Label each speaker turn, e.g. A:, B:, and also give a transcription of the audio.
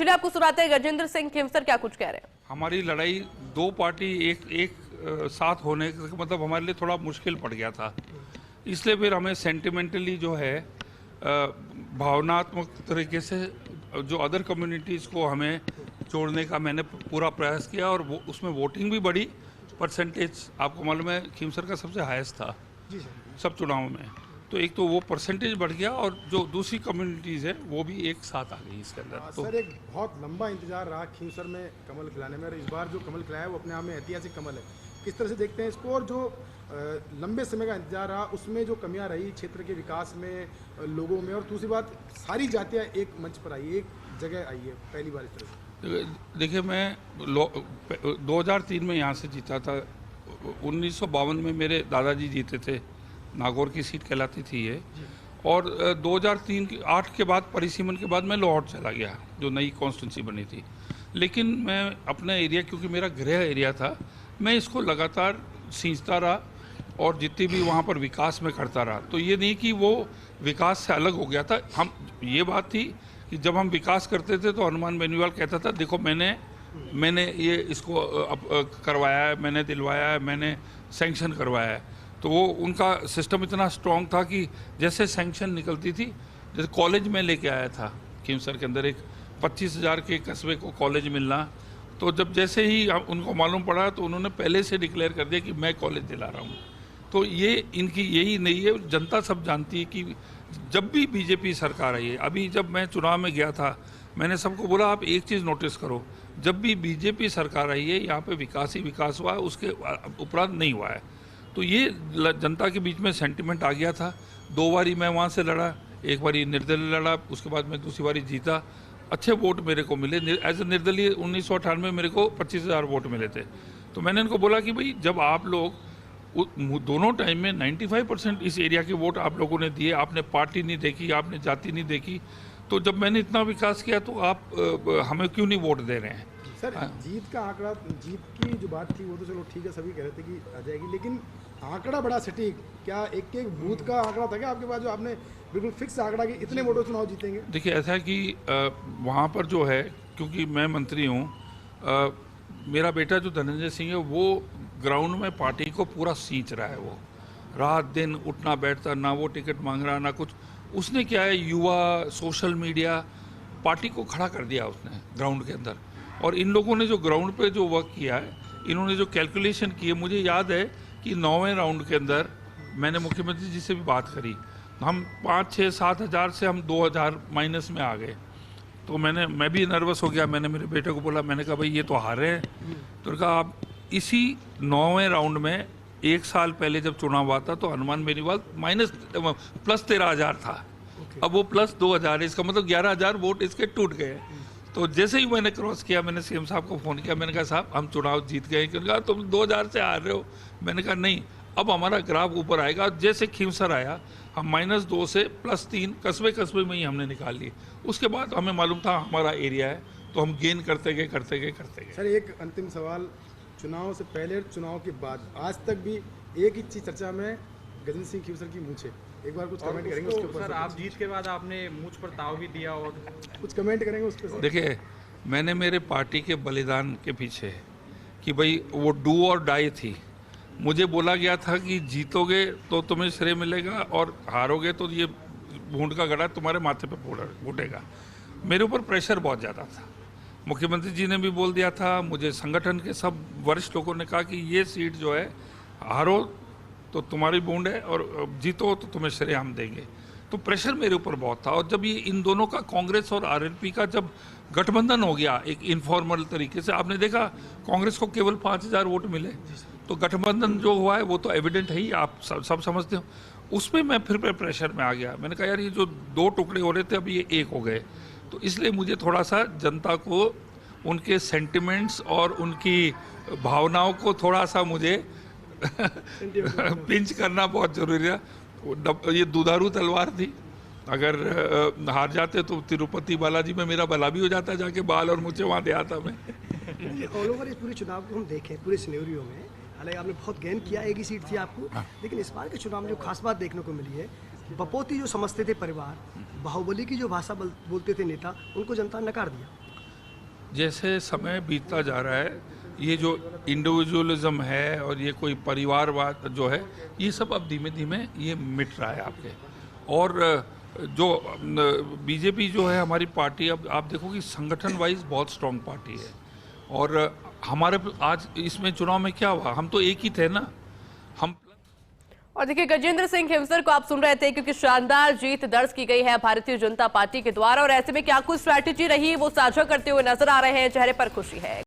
A: चलिए आपको सुनाते हैं गजेंद्र सिंह खेमसर क्या कुछ कह रहे हैं।
B: हमारी लड़ाई दो पार्टी एक साथ होने का मतलब हमारे लिए थोड़ा मुश्किल पड़ गया था। इसलिए फिर हमें सेंटिमेंटली जो है भावनात्मक तरीके से जो अदर कम्युनिटीज़ को हमें जोड़ने का मैंने पूरा प्रयास किया और वो उसमें वोटिंग भी बढ़ी। परसेंटेज आपको मालूम है खीमसर का सबसे हाईएस्ट था सब चुनावों में। तो एक तो वो परसेंटेज बढ़ गया और जो दूसरी कम्युनिटीज़ है वो भी एक साथ आ गई इसके अंदर। तो
C: सर एक बहुत लंबा इंतजार रहा खीमसर में कमल खिलाने में और इस बार जो कमल खिलाया वो अपने आप में ऐतिहासिक कमल है। किस तरह से देखते हैं इसको और जो लंबे समय का इंतजार रहा उसमें जो कमियां रही क्षेत्र के विकास में, लोगों में, और दूसरी बात सारी जातियाँ एक मंच पर आई, एक जगह आई है पहली बार इस तरह से।
B: देखिए मैं 2003 में यहाँ से जीता था। 1952 में मेरे दादाजी जीते थे, नागौर की सीट कहलाती थी ये। और 2008 के बाद परिसीमन के बाद मैं लाहौर चला गया जो नई कॉन्स्टिट्यूंसी बनी थी। लेकिन मैं अपना एरिया, क्योंकि मेरा गृह एरिया था, मैं इसको लगातार सींचता रहा और जितनी भी वहाँ पर विकास में करता रहा। तो ये नहीं कि वो विकास से अलग हो गया था। हम ये बात थी कि जब हम विकास करते थे तो हनुमान बेनीवाल कहता था देखो मैंने ये इसको करवाया है, मैंने दिलवाया है, मैंने सैंक्शन करवाया है। तो वो उनका सिस्टम इतना स्ट्रॉन्ग था कि जैसे सैंक्शन निकलती थी, जैसे कॉलेज में लेके आया था खीमसर के अंदर एक 25,000 के कस्बे को कॉलेज मिलना। तो जब जैसे ही उनको मालूम पड़ा तो उन्होंने पहले से डिक्लेयर कर दिया कि मैं कॉलेज दिला रहा हूँ। तो ये इनकी यही नहीं है, जनता सब जानती है कि जब भी बीजेपी सरकार आई है, अभी जब मैं चुनाव में गया था मैंने सबको बोला आप एक चीज़ नोटिस करो, जब भी बीजेपी सरकार आई है यहाँ पे विकास ही विकास हुआ है, उसके उपरांत नहीं हुआ है। तो ये जनता के बीच में सेंटिमेंट आ गया था। 2 बारी मैं वहाँ से लड़ा, एक बारी निर्दलीय लड़ा, उसके बाद मैं दूसरी बारी जीता। अच्छे वोट मेरे को मिले। एज ए निर्दलीय 1998 में मेरे को 25,000 वोट मिले थे। तो मैंने इनको बोला कि भाई जब आप लोग दोनों टाइम में 95% इस एरिया के वोट आप लोगों ने दिए, आपने पार्टी नहीं देखी, आपने जाति नहीं देखी, तो जब मैंने इतना विकास किया तो आप हमें क्यों नहीं वोट दे रहे हैं।
C: सर जीत का आंकड़ा, जीत की जो बात थी वो तो चलो ठीक है, सभी कह रहे थे कि आ जाएगी, लेकिन आंकड़ा बड़ा सटीक, क्या एक एक बूथ का आंकड़ा था क्या आपके पास जो आपने बिल्कुल फिक्स आंकड़ा कि इतने वोटों चुनाव जीतेंगे? देखिए
B: ऐसा है कि वहाँ पर जो है, क्योंकि मैं मंत्री हूँ, मेरा बेटा जो धनंजय सिंह है वो ग्राउंड में पार्टी को पूरा सींच रहा है। वो रात दिन उठना बैठता, ना वो टिकट मांग रहा ना कुछ। उसने क्या है, युवा, सोशल मीडिया, पार्टी को खड़ा कर दिया उसने ग्राउंड के अंदर। और इन लोगों ने जो ग्राउंड पे जो वर्क किया है, इन्होंने जो कैलकुलेशन की है, मुझे याद है कि 9वें राउंड के अंदर मैंने मुख्यमंत्री जी से भी बात करी, हम 5, 6, 7 हज़ार से हम 2,000 माइनस में आ गए। तो मैं भी नर्वस हो गया। मैंने मेरे बेटे को बोला, मैंने कहा भाई ये तो हारे हैं। तो कहा आप इसी 9वें राउंड में 1 साल पहले जब चुनाव हुआ था तो हनुमान बेनीवाल प्लस 13,000 था, अब वो प्लस 2,000 है। इसका मतलब 11,000 वोट इसके टूट गए। तो जैसे ही मैंने क्रॉस किया, मैंने सीएम साहब को फ़ोन किया, मैंने कहा साहब हम चुनाव जीत गए। क्योंकि कहा तुम 2,000 से हार रहे हो। मैंने कहा नहीं, अब हमारा ग्राफ ऊपर आएगा। जैसे खीमसर आया हम -2 से +3 कस्बे में ही हमने निकाल लिए। उसके बाद हमें मालूम था हमारा एरिया है, तो हम गेन करते गए।
C: सर एक अंतिम सवाल, चुनाव से पहले चुनाव के बाद आज तक भी एक ही चीज़ चर्चा में गजेंद्र सिंह खीमसर की मूंछ है, एक बार कुछ कमेंट करेंगे उसके ऊपर?
D: सर आप जीत के बाद आपने मुझ पर ताव भी दिया और
C: कुछ कमेंट करेंगे उस पर?
B: देखिए मैंने मेरे पार्टी के बलिदान के पीछे कि भाई वो डू और डाई थी। मुझे बोला गया था कि जीतोगे तो तुम्हें श्रेय मिलेगा और हारोगे तो ये भूंड का गड़ा तुम्हारे माथे पे फूटेगा। मेरे ऊपर प्रेशर बहुत ज़्यादा था। मुख्यमंत्री जी ने भी बोल दिया था, मुझे संगठन के सब वरिष्ठ लोगों ने कहा कि ये सीट जो है हारो तो तुम्हारी बूंद है और जीतो तो तुम्हें श्रेय हम देंगे। तो प्रेशर मेरे ऊपर बहुत था। और जब ये इन दोनों का, कांग्रेस और आरएलपी का जब गठबंधन हो गया एक इनफॉर्मल तरीके से, आपने देखा कांग्रेस को केवल 5,000 वोट मिले। तो गठबंधन जो हुआ है वो तो एविडेंट है ही, आप सब समझते हो। उसमें मैं फिर प्रेशर में आ गया। मैंने कहा यार ये जो 2 टुकड़े हो रहे थे अब ये एक हो गए। तो इसलिए मुझे थोड़ा सा जनता को, उनके सेंटिमेंट्स और उनकी भावनाओं को थोड़ा सा मुझे पिंच करना बहुत जरूरी है। ये दुधारू तलवार थी, अगर हार जाते तो तिरुपति बालाजी में मेरा भला भी हो जाता, जाके बाल और मुझे वहाँ दे आता मैं।
E: ऑल ओवर इस पूरे चुनाव को हम देखें, पूरे सिनेरियो में हालांकि आपने बहुत गेन किया, एक ही सीट थी आपको, लेकिन इस बार के चुनाव में जो खास बात देखने को मिली है, बपोती जो समझते थे परिवार, बाहुबली की जो भाषा बोलते थे नेता, उनको जनता ने नकार दिया।
B: जैसे समय बीतता जा रहा है, ये जो इंडिविजुअलिज्म है और ये कोई परिवारवाद जो है, ये सब अब धीमे धीमे ये मिट रहा है आपके। और जो बीजेपी जो है हमारी पार्टी, अब आप देखो कि संगठन वाइज बहुत स्ट्रांग पार्टी है। और हमारे आज इसमें चुनाव में क्या हुआ, हम तो एक ही थे ना। हम
A: और देखिए, गजेंद्र सिंह खिंवसर को आप सुन रहे थे, क्योंकि शानदार जीत दर्ज की गई है भारतीय जनता पार्टी के द्वारा, और ऐसे में क्या कुछ स्ट्रैटेजी रही वो साझा करते हुए नजर आ रहे हैं, चेहरे पर खुशी है।